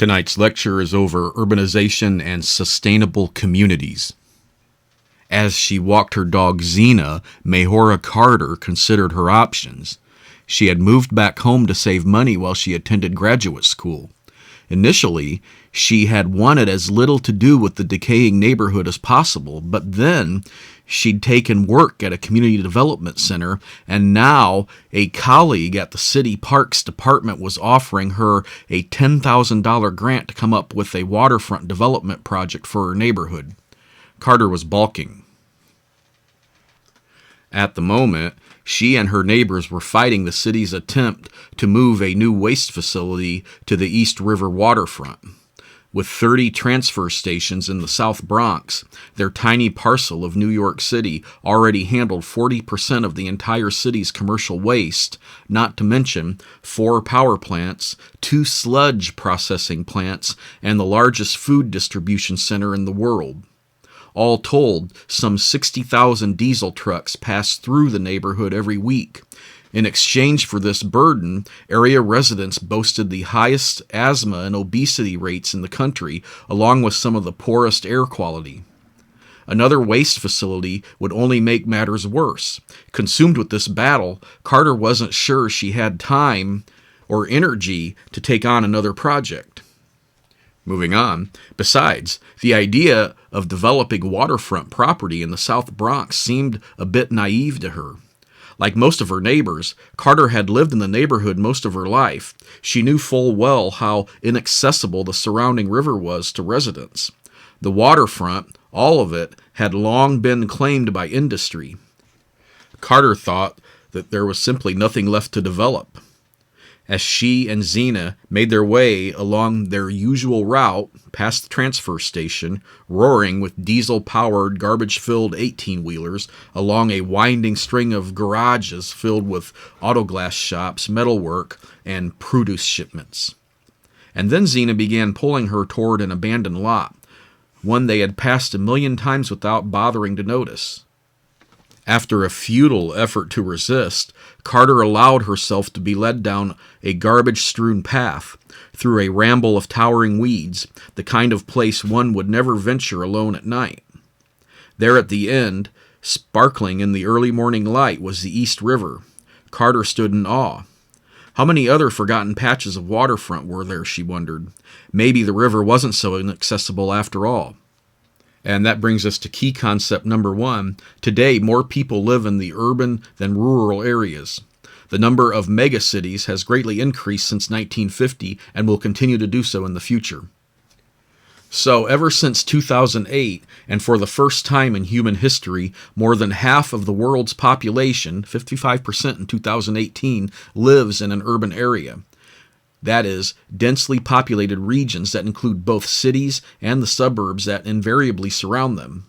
Tonight's lecture is over urbanization and sustainable communities. As she walked her dog Xena, Mayhora Carter considered her options. She had moved back home to save money while she attended graduate school. Initially, she had wanted as little to do with the decaying neighborhood as possible, but then she'd taken work at a community development center, and now a colleague at the city parks department was offering her a $10,000 grant to come up with a waterfront development project for her neighborhood. Carter was balking. At the moment, she and her neighbors were fighting the city's attempt to move a new waste facility to the East River waterfront. With 30 transfer stations in the South Bronx, their tiny parcel of New York City already handled 40% of the entire city's commercial waste, not to mention 4 power plants, 2 sludge processing plants, and the largest food distribution center in the world. All told, some 60,000 diesel trucks pass through the neighborhood every week. In exchange for this burden, area residents boasted the highest asthma and obesity rates in the country, along with some of the poorest air quality. Another waste facility would only make matters worse. Consumed with this battle, Carter wasn't sure she had time or energy to take on another project. Moving on, besides, the idea of developing waterfront property in the South Bronx seemed a bit naive to her. Like most of her neighbors, Carter had lived in the neighborhood most of her life. She knew full well how inaccessible the surrounding river was to residents. The waterfront, all of it, had long been claimed by industry. Carter thought that there was simply nothing left to develop. As she and Xena made their way along their usual route past the transfer station, roaring with diesel-powered, garbage-filled 18-wheelers along a winding string of garages filled with auto glass shops, metalwork, and produce shipments. And then Xena began pulling her toward an abandoned lot, one they had passed 1,000,000 times without bothering to notice. After a futile effort to resist, Carter allowed herself to be led down a garbage-strewn path, through a ramble of towering weeds, the kind of place one would never venture alone at night. There at the end, sparkling in the early morning light, was the East River. Carter stood in awe. How many other forgotten patches of waterfront were there, she wondered. Maybe the river wasn't so inaccessible after all. And that brings us to key concept number 1. Today, more people live in the urban than rural areas. The number of megacities has greatly increased since 1950 and will continue to do so in the future. So, ever since 2008, and for the first time in human history, more than half of the world's population, 55% in 2018, lives in an urban area. That is, densely populated regions that include both cities and the suburbs that invariably surround them.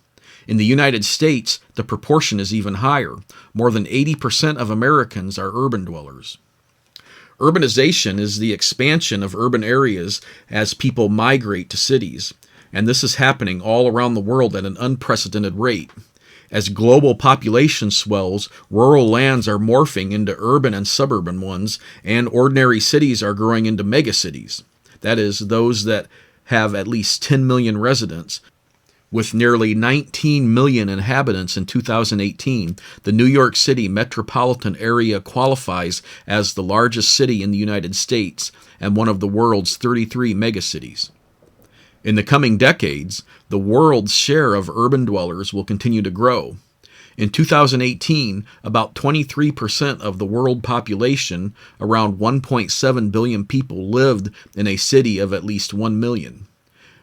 In the United States, the proportion is even higher. More than 80% of Americans are urban dwellers. Urbanization is the expansion of urban areas as people migrate to cities, and this is happening all around the world at an unprecedented rate. As global population swells, rural lands are morphing into urban and suburban ones, and ordinary cities are growing into megacities. That is, those that have at least 10 million residents. With nearly 19 million inhabitants in 2018, the New York City metropolitan area qualifies as the largest city in the United States and one of the world's 33 megacities. In the coming decades, the world's share of urban dwellers will continue to grow. In 2018, about 23% of the world population, around 1.7 billion people, lived in a city of at least 1 million.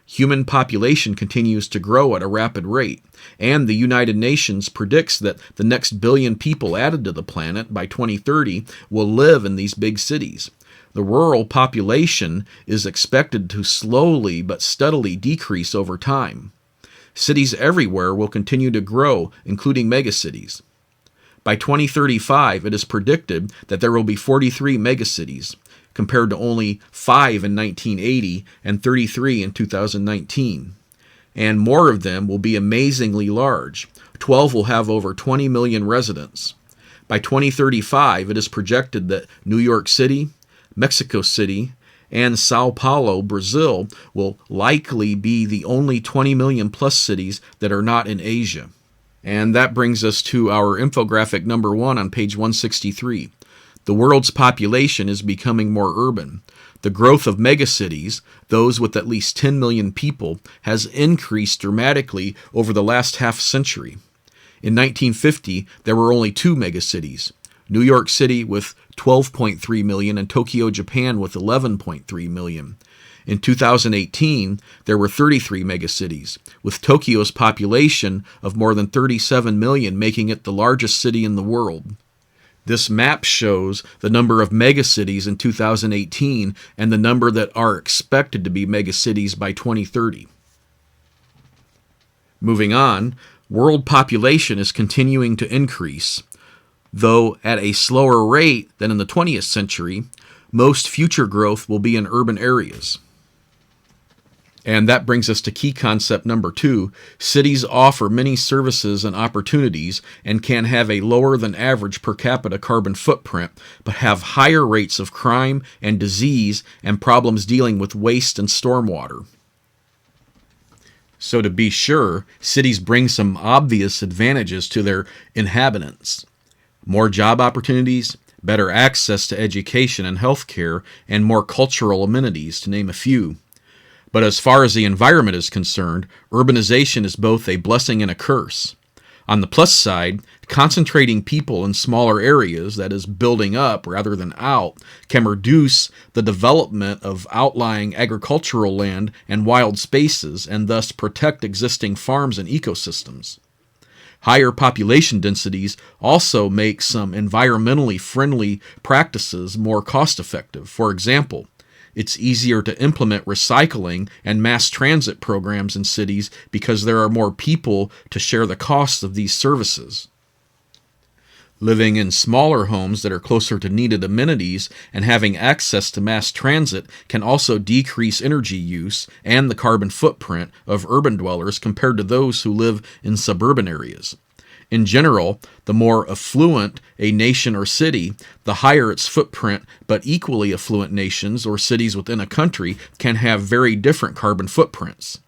Human population continues to grow at a rapid rate, and the United Nations predicts that the next billion people added to the planet by 2030 will live in these big cities. The rural population is expected to slowly but steadily decrease over time. Cities everywhere will continue to grow, including megacities. By 2035, it is predicted that there will be 43 megacities, compared to only 5 in 1980 and 33 in 2019. And more of them will be amazingly large. 12 will have over 20 million residents. By 2035, it is projected that New York City, Mexico City, and Sao Paulo, Brazil, will likely be the only 20 million plus cities that are not in Asia. And that brings us to our infographic number 1 on page 163. The world's population is becoming more urban. The growth of megacities, those with at least 10 million people, has increased dramatically over the last half century. In 1950, there were only 2 megacities, New York City with 12.3 million and Tokyo, Japan with 11.3 million. In 2018, there were 33 megacities, with Tokyo's population of more than 37 million making it the largest city in the world. This map shows the number of megacities in 2018 and the number that are expected to be megacities by 2030. Moving on, world population is continuing to increase. Though at a slower rate than in the 20th century, most future growth will be in urban areas. And that brings us to key concept number 2. Cities offer many services and opportunities and can have a lower than average per capita carbon footprint, but have higher rates of crime and disease and problems dealing with waste and stormwater. So to be sure, cities bring some obvious advantages to their inhabitants. More job opportunities, better access to education and health care, and more cultural amenities, to name a few. But as far as the environment is concerned, urbanization is both a blessing and a curse. On the plus side, concentrating people in smaller areas, that is, building up rather than out, can reduce the development of outlying agricultural land and wild spaces, and thus protect existing farms and ecosystems. Higher population densities also make some environmentally friendly practices more cost-effective. For example, it's easier to implement recycling and mass transit programs in cities because there are more people to share the costs of these services. Living in smaller homes that are closer to needed amenities and having access to mass transit can also decrease energy use and the carbon footprint of urban dwellers compared to those who live in suburban areas. In general, the more affluent a nation or city, the higher its footprint, but equally affluent nations or cities within a country can have very different carbon footprints.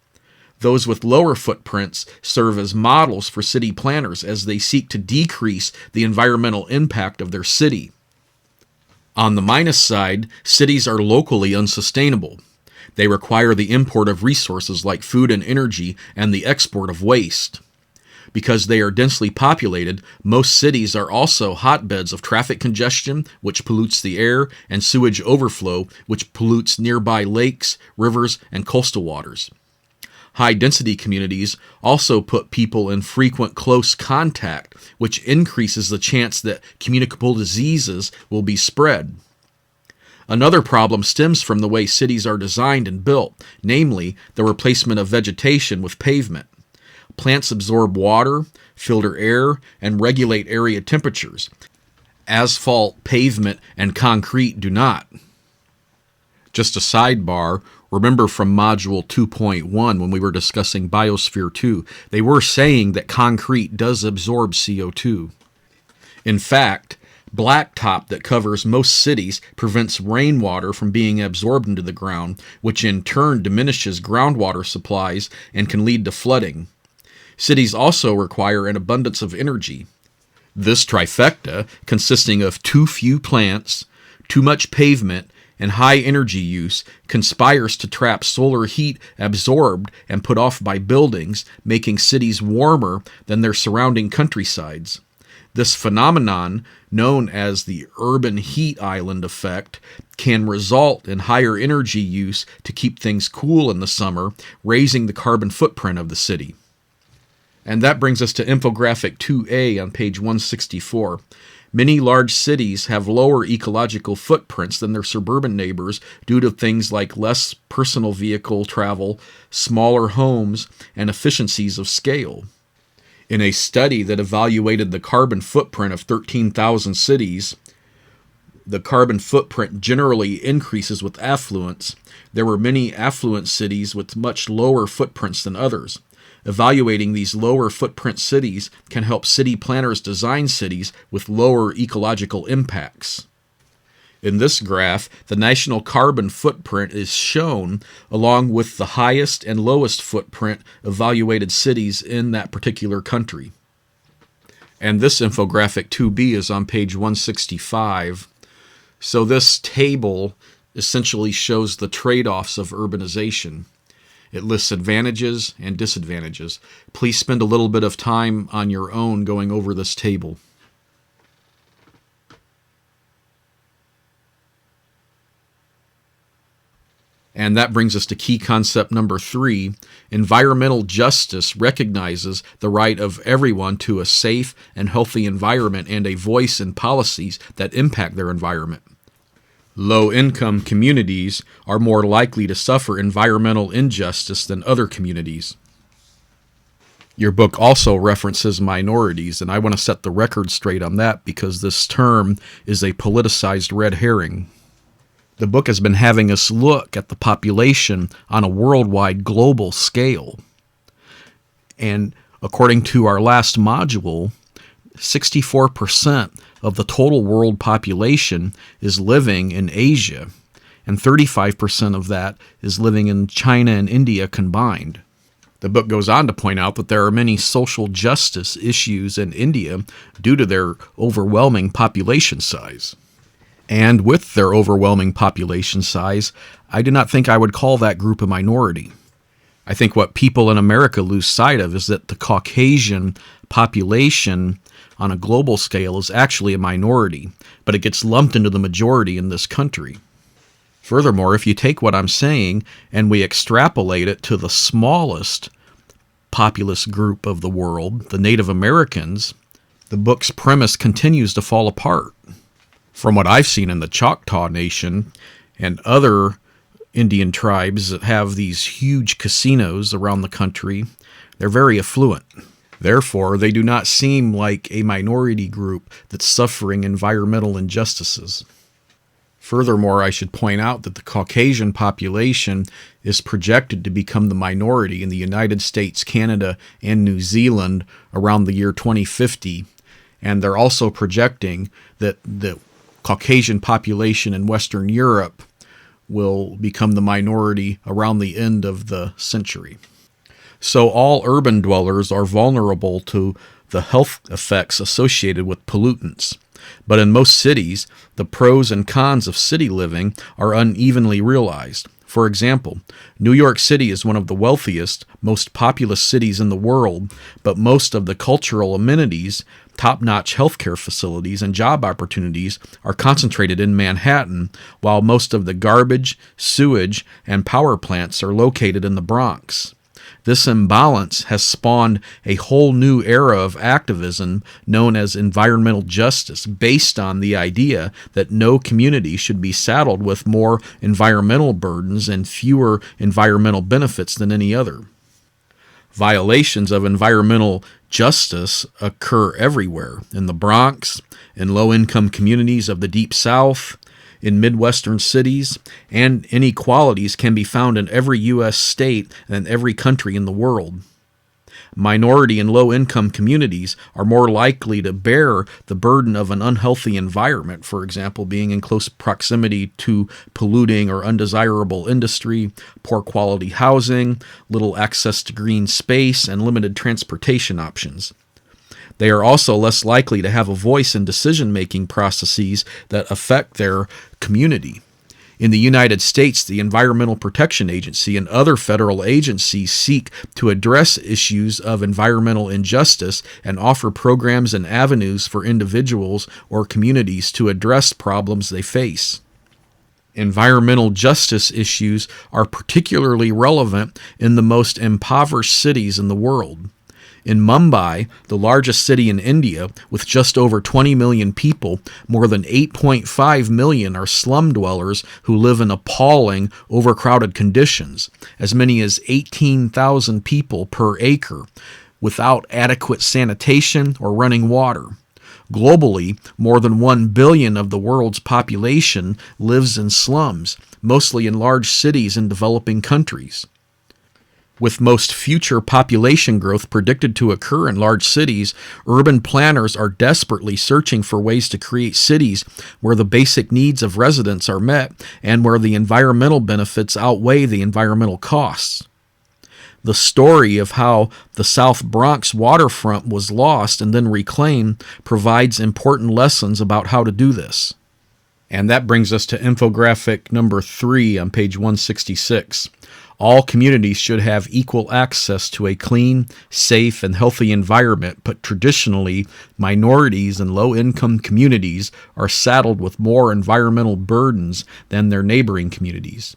Those with lower footprints serve as models for city planners as they seek to decrease the environmental impact of their city. On the minus side, cities are locally unsustainable. They require the import of resources like food and energy and the export of waste. Because they are densely populated, most cities are also hotbeds of traffic congestion, which pollutes the air, and sewage overflow, which pollutes nearby lakes, rivers, and coastal waters. High-density communities also put people in frequent close contact, which increases the chance that communicable diseases will be spread. Another problem stems from the way cities are designed and built, namely the replacement of vegetation with pavement. Plants absorb water, filter air, and regulate area temperatures. Asphalt, pavement, and concrete do not. Just a sidebar, remember from Module 2.1 when we were discussing Biosphere 2, they were saying that concrete does absorb CO2. In fact, blacktop that covers most cities prevents rainwater from being absorbed into the ground, which in turn diminishes groundwater supplies and can lead to flooding. Cities also require an abundance of energy. This trifecta, consisting of too few plants, too much pavement, and high energy use, conspires to trap solar heat absorbed and put off by buildings, making cities warmer than their surrounding countrysides. This phenomenon, known as the urban heat island effect, can result in higher energy use to keep things cool in the summer, raising the carbon footprint of the city. And that brings us to infographic 2A on page 164. Many large cities have lower ecological footprints than their suburban neighbors due to things like less personal vehicle travel, smaller homes, and efficiencies of scale. In a study that evaluated the carbon footprint of 13,000 cities, the carbon footprint generally increases with affluence. There were many affluent cities with much lower footprints than others. Evaluating these lower footprint cities can help city planners design cities with lower ecological impacts. In this graph, the national carbon footprint is shown along with the highest and lowest footprint evaluated cities in that particular country. And this infographic 2B is on page 165. So this table essentially shows the trade-offs of urbanization. It lists advantages and disadvantages. Please spend a little bit of time on your own going over this table. And that brings us to key concept number 3. Environmental justice recognizes the right of everyone to a safe and healthy environment and a voice in policies that impact their environment. Low-income communities are more likely to suffer environmental injustice than other communities. Your book also references minorities, and I want to set the record straight on that because this term is a politicized red herring. The book has been having us look at the population on a worldwide global scale. And according to our last module, 64% of the total world population is living in Asia, and 35% of that is living in China and India combined. The book goes on to point out that there are many social justice issues in India due to their overwhelming population size. And with their overwhelming population size, I do not think I would call that group a minority. I think what people in America lose sight of is that the Caucasian population on a global scale is actually a minority, but it gets lumped into the majority in this country. Furthermore, if you take what I'm saying and we extrapolate it to the smallest populous group of the world, the Native Americans, the book's premise continues to fall apart. From what I've seen in the Choctaw Nation and other Indian tribes that have these huge casinos around the country, they're very affluent. Therefore, they do not seem like a minority group that's suffering environmental injustices. Furthermore, I should point out that the Caucasian population is projected to become the minority in the United States, Canada, and New Zealand around the year 2050. And they're also projecting that the Caucasian population in Western Europe will become the minority around the end of the century. So all urban dwellers are vulnerable to the health effects associated with pollutants. But in most cities, the pros and cons of city living are unevenly realized. For example, New York City is one of the wealthiest, most populous cities in the world, but most of the cultural amenities, top-notch healthcare facilities, and job opportunities are concentrated in Manhattan, while most of the garbage, sewage, and power plants are located in the Bronx. This imbalance has spawned a whole new era of activism known as environmental justice, based on the idea that no community should be saddled with more environmental burdens and fewer environmental benefits than any other. Violations of environmental justice occur everywhere, in the Bronx, in low-income communities of the Deep South, in Midwestern cities, and inequalities can be found in every U.S. state and every country in the world. Minority and low-income communities are more likely to bear the burden of an unhealthy environment, for example, being in close proximity to polluting or undesirable industry, poor quality housing, little access to green space, and limited transportation options. They are also less likely to have a voice in decision-making processes that affect their community. In the United States, the Environmental Protection Agency and other federal agencies seek to address issues of environmental injustice and offer programs and avenues for individuals or communities to address problems they face. Environmental justice issues are particularly relevant in the most impoverished cities in the world. In Mumbai, the largest city in India, with just over 20 million people, more than 8.5 million are slum dwellers who live in appalling, overcrowded conditions, as many as 18,000 people per acre, without adequate sanitation or running water. Globally, more than 1 billion of the world's population lives in slums, mostly in large cities in developing countries. With most future population growth predicted to occur in large cities, urban planners are desperately searching for ways to create cities where the basic needs of residents are met and where the environmental benefits outweigh the environmental costs. The story of how the South Bronx waterfront was lost and then reclaimed provides important lessons about how to do this. And that brings us to infographic number 3 on page 166. All communities should have equal access to a clean, safe, and healthy environment, but traditionally, minorities and low-income communities are saddled with more environmental burdens than their neighboring communities.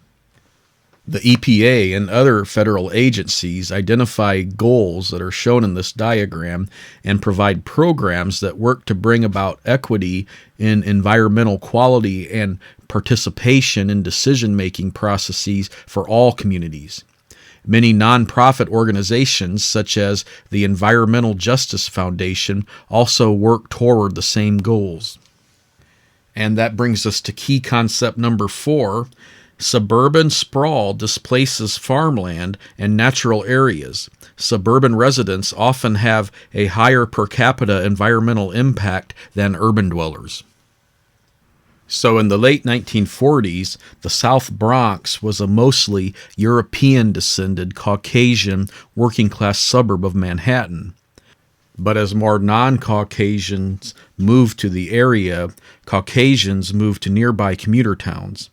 The EPA and other federal agencies identify goals that are shown in this diagram and provide programs that work to bring about equity in environmental quality and participation in decision-making processes for all communities. Many nonprofit organizations, such as the Environmental Justice Foundation, also work toward the same goals. And that brings us to key concept number 4. Suburban sprawl displaces farmland and natural areas. Suburban residents often have a higher per capita environmental impact than urban dwellers. So in the late 1940s, the South Bronx was a mostly European-descended Caucasian working-class suburb of Manhattan. But as more non-Caucasians moved to the area, Caucasians moved to nearby commuter towns.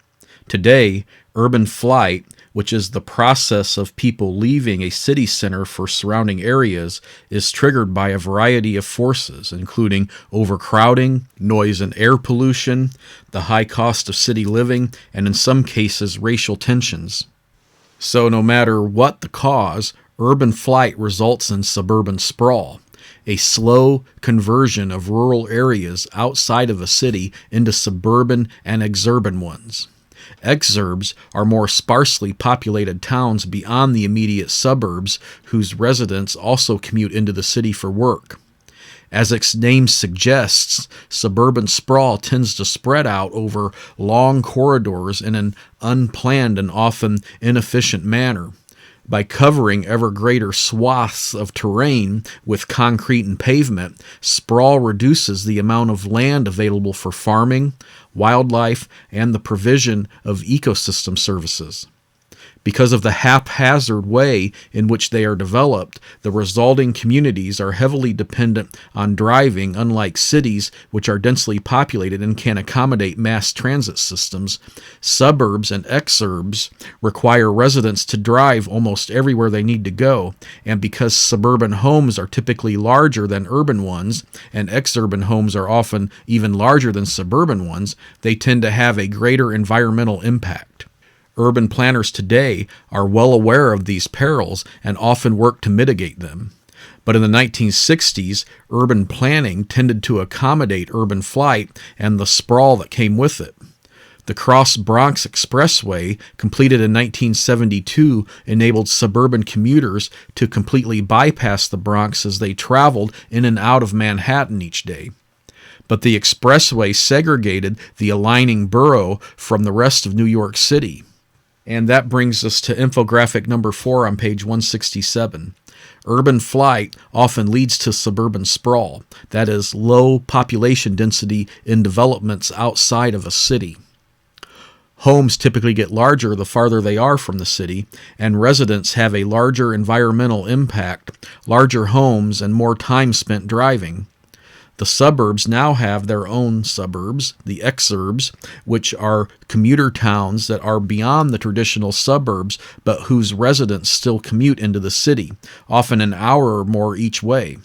Today, urban flight, which is the process of people leaving a city center for surrounding areas, is triggered by a variety of forces, including overcrowding, noise and air pollution, the high cost of city living, and in some cases, racial tensions. So no matter what the cause, urban flight results in suburban sprawl, a slow conversion of rural areas outside of a city into suburban and exurban ones. Exurbs are more sparsely populated towns beyond the immediate suburbs whose residents also commute into the city for work. As its name suggests, suburban sprawl tends to spread out over long corridors in an unplanned and often inefficient manner. By covering ever greater swaths of terrain with concrete and pavement, sprawl reduces the amount of land available for farming, wildlife, and the provision of ecosystem services. Because of the haphazard way in which they are developed, the resulting communities are heavily dependent on driving, unlike cities, which are densely populated and can accommodate mass transit systems. Suburbs and exurbs require residents to drive almost everywhere they need to go, and because suburban homes are typically larger than urban ones, and exurban homes are often even larger than suburban ones, they tend to have a greater environmental impact. Urban planners today are well aware of these perils and often work to mitigate them. But in the 1960s, urban planning tended to accommodate urban flight and the sprawl that came with it. The Cross Bronx Expressway, completed in 1972, enabled suburban commuters to completely bypass the Bronx as they traveled in and out of Manhattan each day. But the expressway segregated the aligning borough from the rest of New York City. And that brings us to infographic number 4 on page 167. Urban flight often leads to suburban sprawl, that is, low population density in developments outside of a city. Homes typically get larger the farther they are from the city, and residents have a larger environmental impact, larger homes, and more time spent driving. The suburbs now have their own suburbs, the exurbs, which are commuter towns that are beyond the traditional suburbs, but whose residents still commute into the city, often an hour or more each way.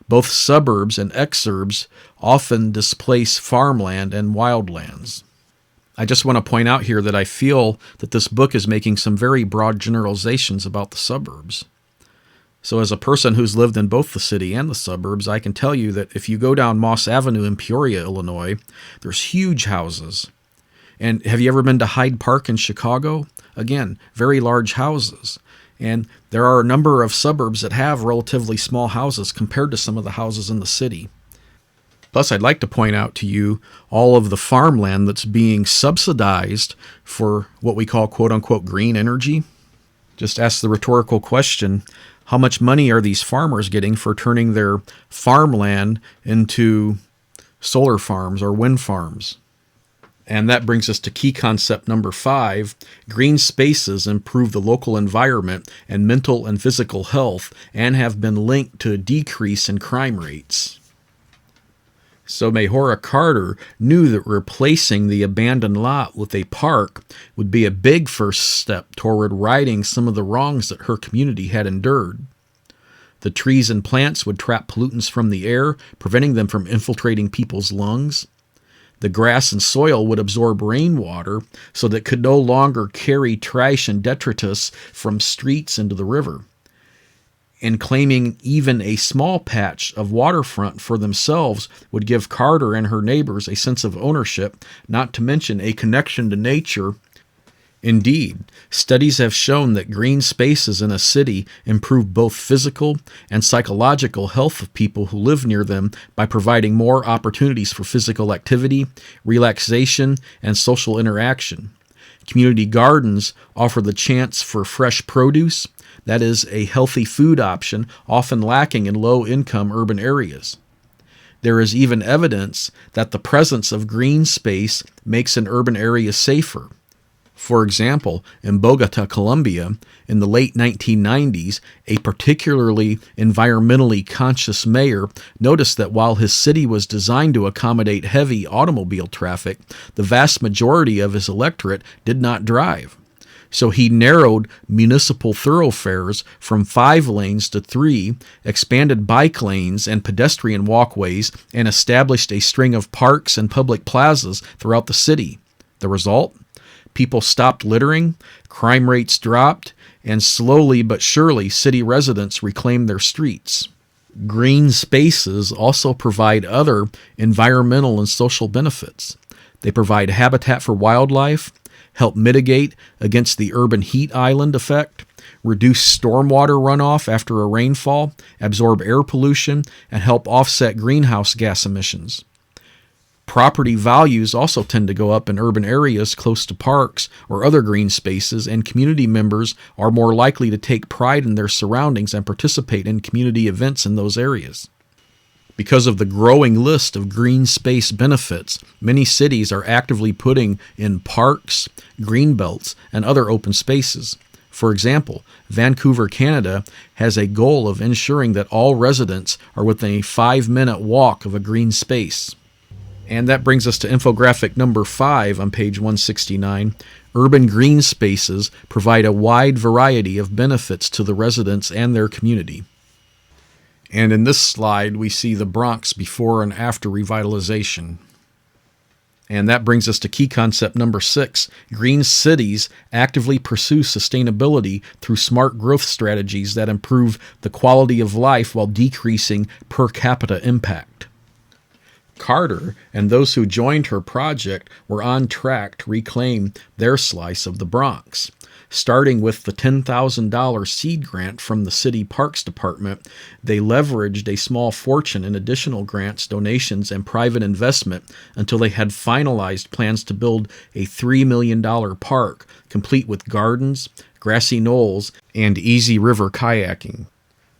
Both suburbs and exurbs often displace farmland and wildlands. I just want to point out here that I feel that this book is making some very broad generalizations about the suburbs. So as a person who's lived in both the city and the suburbs, I can tell you that if you go down Moss Avenue in Peoria, Illinois, there's huge houses. And have you ever been to Hyde Park in Chicago? Again, very large houses. And there are a number of suburbs that have relatively small houses compared to some of the houses in the city. Plus, I'd like to point out to you all of the farmland that's being subsidized for what we call quote-unquote green energy. Just ask the rhetorical question, how much money are these farmers getting for turning their farmland into solar farms or wind farms? And that brings us to key concept number 5. Green spaces improve the local environment and mental and physical health and have been linked to a decrease in crime rates. So Mayhora Carter knew that replacing the abandoned lot with a park would be a big first step toward righting some of the wrongs that her community had endured. The trees and plants would trap pollutants from the air, preventing them from infiltrating people's lungs. The grass and soil would absorb rainwater so that it could no longer carry trash and detritus from streets into the river. And claiming even a small patch of waterfront for themselves would give Carter and her neighbors a sense of ownership, not to mention a connection to nature. Indeed, studies have shown that green spaces in a city improve both physical and psychological health of people who live near them by providing more opportunities for physical activity, relaxation, and social interaction. Community gardens offer the chance for fresh produce, that is, a healthy food option often lacking in low-income urban areas. There is even evidence that the presence of green space makes an urban area safer. For example, in Bogota, Colombia, in the late 1990s, a particularly environmentally conscious mayor noticed that while his city was designed to accommodate heavy automobile traffic, the vast majority of his electorate did not drive. So he narrowed municipal thoroughfares from 5 lanes to 3, expanded bike lanes and pedestrian walkways, and established a string of parks and public plazas throughout the city. The result? People stopped littering, crime rates dropped, and slowly but surely city residents reclaimed their streets. Green spaces also provide other environmental and social benefits. They provide habitat for wildlife, help mitigate against the urban heat island effect, reduce stormwater runoff after a rainfall, absorb air pollution, and help offset greenhouse gas emissions. Property values also tend to go up in urban areas close to parks or other green spaces, and community members are more likely to take pride in their surroundings and participate in community events in those areas. Because of the growing list of green space benefits, many cities are actively putting in parks, green belts, and other open spaces. For example, Vancouver, Canada has a goal of ensuring that all residents are within a 5-minute walk of a green space. And that brings us to infographic number 5 on page 169. Urban green spaces provide a wide variety of benefits to the residents and their community. And in this slide, we see the Bronx before and after revitalization. And that brings us to key concept number 6. Green cities actively pursue sustainability through smart growth strategies that improve the quality of life while decreasing per capita impact. Carter and those who joined her project were on track to reclaim their slice of the Bronx. Starting with the $10,000 seed grant from the City Parks Department, they leveraged a small fortune in additional grants, donations, and private investment until they had finalized plans to build a $3 million park, complete with gardens, grassy knolls, and easy river kayaking.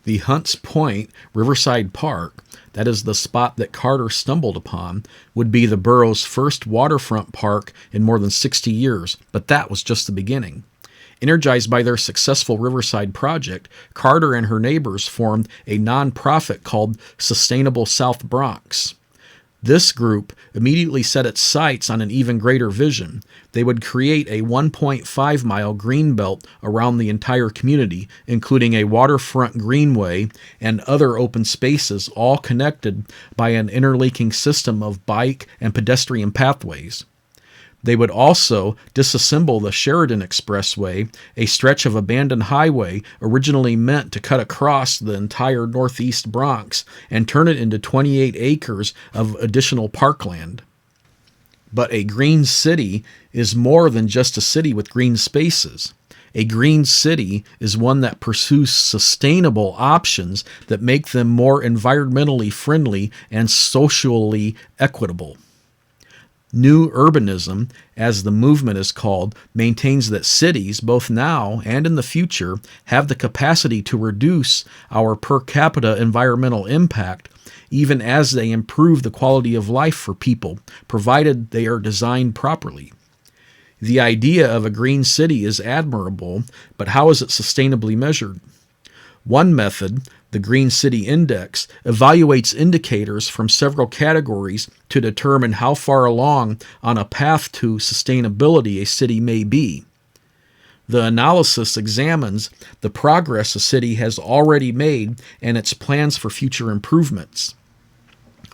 The Hunts Point Riverside Park, that is the spot that Carter stumbled upon, would be the borough's first waterfront park in more than 60 years, but that was just the beginning. Energized by their successful Riverside project, Carter and her neighbors formed a nonprofit called Sustainable South Bronx. This group immediately set its sights on an even greater vision. They would create a 1.5-mile green belt around the entire community, including a waterfront greenway and other open spaces, all connected by an interlinking system of bike and pedestrian pathways. They would also disassemble the Sheridan Expressway, a stretch of abandoned highway originally meant to cut across the entire northeast Bronx, and turn it into 28 acres of additional parkland. But a green city is more than just a city with green spaces. A green city is one that pursues sustainable options that make them more environmentally friendly and socially equitable. New urbanism, as the movement is called, maintains that cities, both now and in the future, have the capacity to reduce our per capita environmental impact, even as they improve the quality of life for people, provided they are designed properly. The idea of a green city is admirable, but how is it sustainably measured? One method, the Green City Index, evaluates indicators from several categories to determine how far along on a path to sustainability a city may be. The analysis examines the progress a city has already made and its plans for future improvements.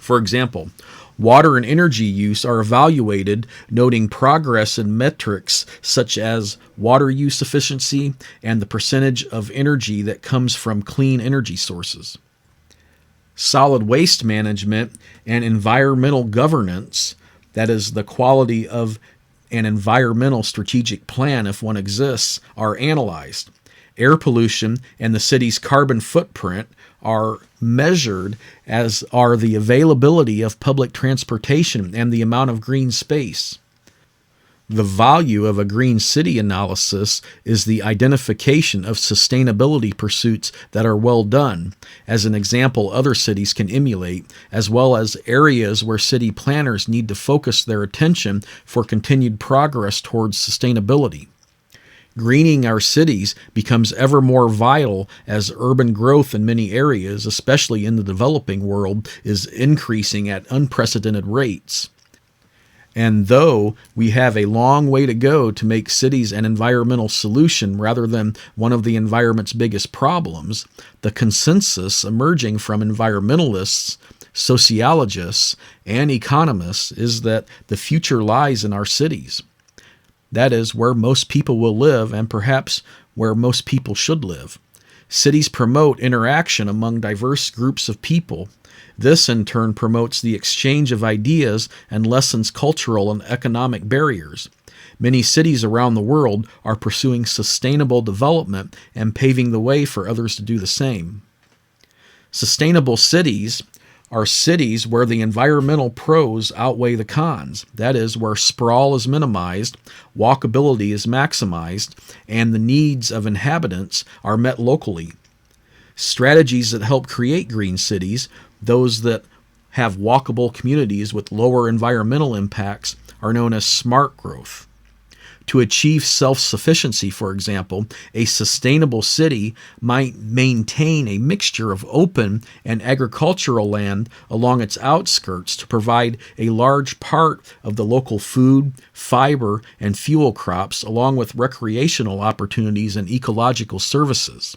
For example, water and energy use are evaluated, noting progress in metrics such as water use efficiency and the percentage of energy that comes from clean energy sources. Solid waste management and environmental governance, that is, the quality of an environmental strategic plan, if one exists, are analyzed. Air pollution and the city's carbon footprint are measured, as are the availability of public transportation and the amount of green space. The value of a green city analysis is the identification of sustainability pursuits that are well done, as an example other cities can emulate, as well as areas where city planners need to focus their attention for continued progress towards sustainability. Greening our cities becomes ever more vital as urban growth in many areas, especially in the developing world, is increasing at unprecedented rates. And though we have a long way to go to make cities an environmental solution rather than one of the environment's biggest problems, the consensus emerging from environmentalists, sociologists, and economists is that the future lies in our cities. That is where most people will live and perhaps where most people should live. Cities promote interaction among diverse groups of people. This, in turn, promotes the exchange of ideas and lessens cultural and economic barriers. Many cities around the world are pursuing sustainable development and paving the way for others to do the same. Sustainable cities are cities where the environmental pros outweigh the cons. That is, where sprawl is minimized, walkability is maximized, and the needs of inhabitants are met locally. Strategies that help create green cities, those that have walkable communities with lower environmental impacts, are known as smart growth. To achieve self-sufficiency, for example, a sustainable city might maintain a mixture of open and agricultural land along its outskirts to provide a large part of the local food, fiber, and fuel crops, along with recreational opportunities and ecological services.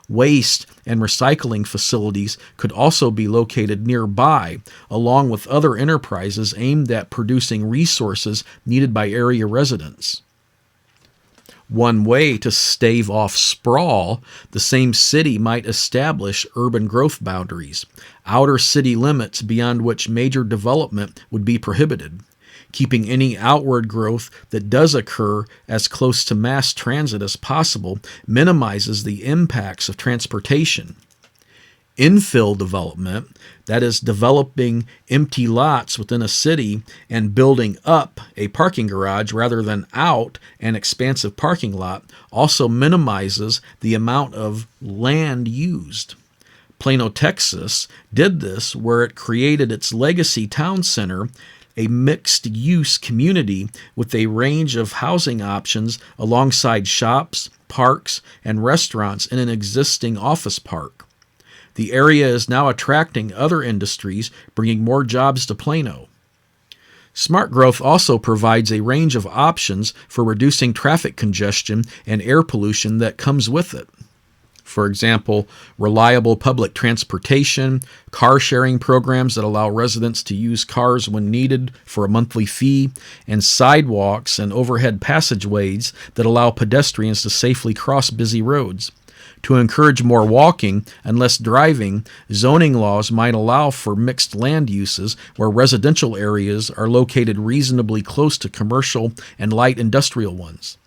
Waste and recycling facilities could also be located nearby, along with other enterprises aimed at producing resources needed by area residents. One way to stave off sprawl, the same city might establish urban growth boundaries, outer city limits beyond which major development would be prohibited. Keeping any outward growth that does occur as close to mass transit as possible minimizes the impacts of transportation. Infill development, that is, developing empty lots within a city and building up a parking garage rather than out an expansive parking lot, also minimizes the amount of land used. Plano, Texas, did this where it created its legacy town center, a mixed-use community with a range of housing options alongside shops, parks, and restaurants in an existing office park. The area is now attracting other industries, bringing more jobs to Plano. Smart growth also provides a range of options for reducing traffic congestion and air pollution that comes with it. For example, reliable public transportation, car-sharing programs that allow residents to use cars when needed for a monthly fee, and sidewalks and overhead passageways that allow pedestrians to safely cross busy roads. To encourage more walking and less driving, zoning laws might allow for mixed land uses where residential areas are located reasonably close to commercial and light industrial ones.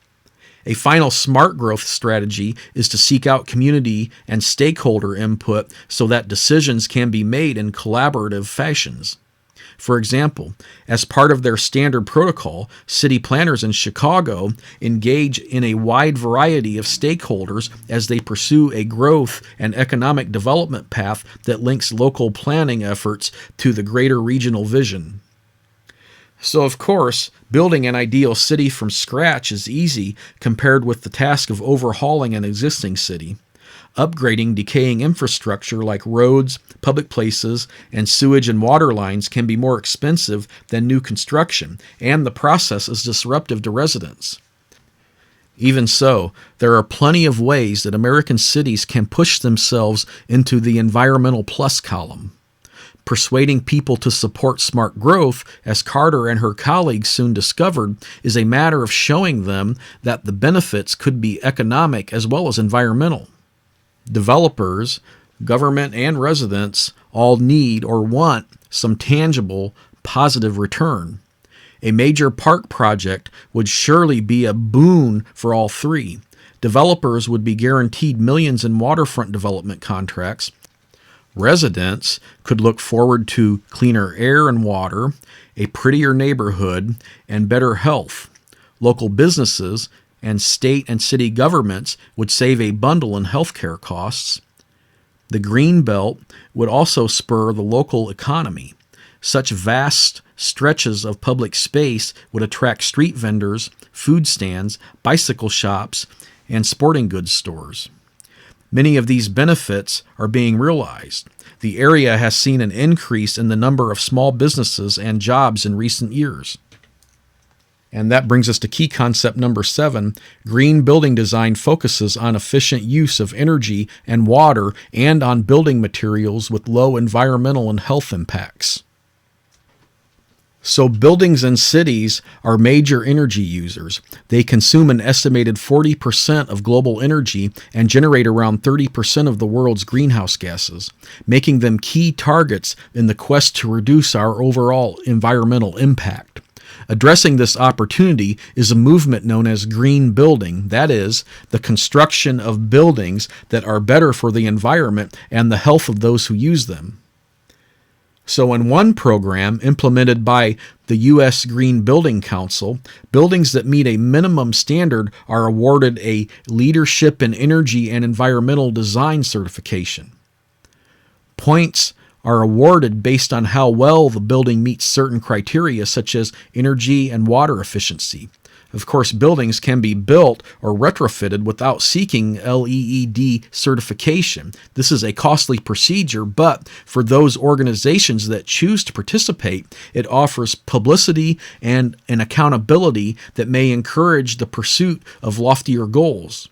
A final smart growth strategy is to seek out community and stakeholder input so that decisions can be made in collaborative fashions. For example, as part of their standard protocol, city planners in Chicago engage in a wide variety of stakeholders as they pursue a growth and economic development path that links local planning efforts to the greater regional vision. So, of course, building an ideal city from scratch is easy compared with the task of overhauling an existing city. Upgrading decaying infrastructure like roads, public places, and sewage and water lines can be more expensive than new construction, and the process is disruptive to residents. Even so, there are plenty of ways that American cities can push themselves into the environmental plus column. Persuading people to support smart growth, as Carter and her colleagues soon discovered, is a matter of showing them that the benefits could be economic as well as environmental. Developers, government, and residents all need or want some tangible, positive return. A major park project would surely be a boon for all three. Developers would be guaranteed millions in waterfront development contracts. Residents could look forward to cleaner air and water, a prettier neighborhood, and better health. Local businesses and state and city governments would save a bundle in healthcare costs. The Green Belt would also spur the local economy. Such vast stretches of public space would attract street vendors, food stands, bicycle shops, and sporting goods stores. Many of these benefits are being realized. The area has seen an increase in the number of small businesses and jobs in recent years. And that brings us to key concept number 7. Green building design focuses on efficient use of energy and water and on building materials with low environmental and health impacts. So buildings and cities are major energy users. They consume an estimated 40% of global energy and generate around 30% of the world's greenhouse gases, making them key targets in the quest to reduce our overall environmental impact. Addressing this opportunity is a movement known as green building, that is, the construction of buildings that are better for the environment and the health of those who use them. So in one program implemented by the U.S. Green Building Council, buildings that meet a minimum standard are awarded a Leadership in Energy and Environmental Design certification. Points are awarded based on how well the building meets certain criteria such as energy and water efficiency. Of course, buildings can be built or retrofitted without seeking LEED certification. This is a costly procedure, but for those organizations that choose to participate, it offers publicity and an accountability that may encourage the pursuit of loftier goals.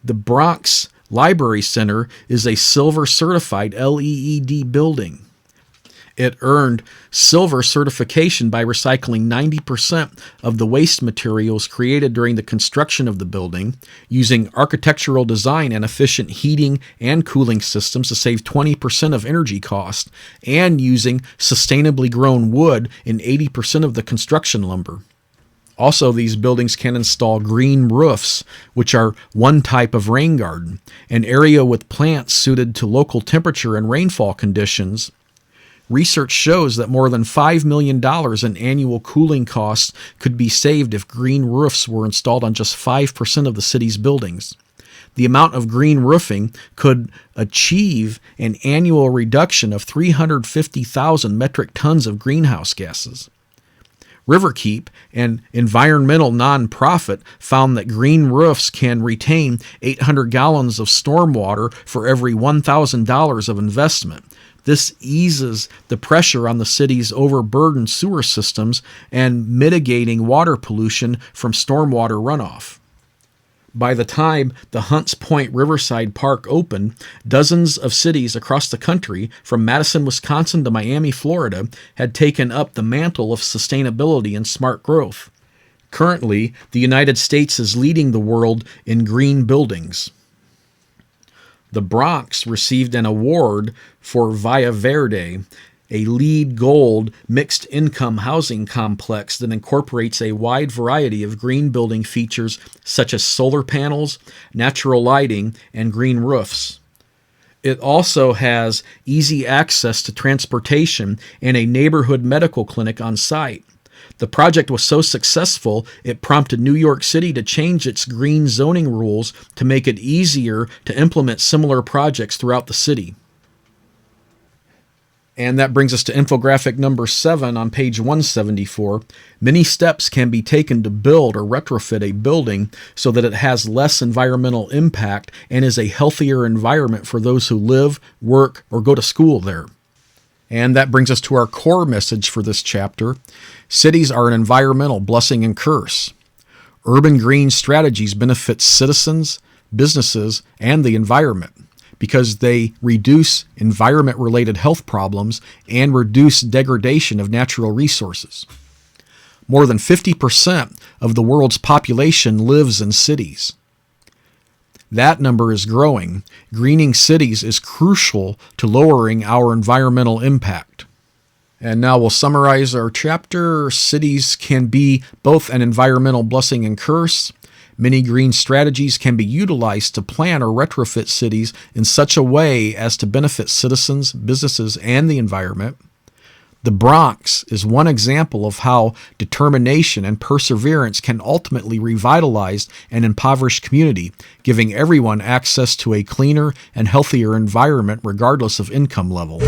The Bronx Library Center is a silver certified LEED building. It earned silver certification by recycling 90% of the waste materials created during the construction of the building, using architectural design and efficient heating and cooling systems to save 20% of energy cost, and using sustainably grown wood in 80% of the construction lumber. Also, these buildings can install green roofs, which are one type of rain garden, an area with plants suited to local temperature and rainfall conditions. Research shows that more than $5 million in annual cooling costs could be saved if green roofs were installed on just 5% of the city's buildings. The amount of green roofing could achieve an annual reduction of 350,000 metric tons of greenhouse gases. Riverkeep, an environmental nonprofit, found that green roofs can retain 800 gallons of stormwater for every $1,000 of investment. This eases the pressure on the city's overburdened sewer systems and mitigating water pollution from stormwater runoff. By the time the Hunts Point Riverside Park opened, dozens of cities across the country, from Madison, Wisconsin to Miami, Florida, had taken up the mantle of sustainability and smart growth. Currently, the United States is leading the world in green buildings. The Bronx received an award for Via Verde, a LEED Gold mixed-income housing complex that incorporates a wide variety of green building features such as solar panels, natural lighting, and green roofs. It also has easy access to transportation and a neighborhood medical clinic on site. The project was so successful, it prompted New York City to change its green zoning rules to make it easier to implement similar projects throughout the city. And that brings us to infographic number 7 on page 174. Many steps can be taken to build or retrofit a building so that it has less environmental impact and is a healthier environment for those who live, work, or go to school there. And that brings us to our core message for this chapter. Cities are an environmental blessing and curse. Urban green strategies benefit citizens, businesses, and the environment because they reduce environment-related health problems and reduce degradation of natural resources. More than 50% of the world's population lives in cities. That number is growing. Greening cities is crucial to lowering our environmental impact. And now we'll summarize our chapter. Cities can be both an environmental blessing and curse. Many green strategies can be utilized to plan or retrofit cities in such a way as to benefit citizens, businesses, and the environment. The Bronx is one example of how determination and perseverance can ultimately revitalize an impoverished community, giving everyone access to a cleaner and healthier environment regardless of income level.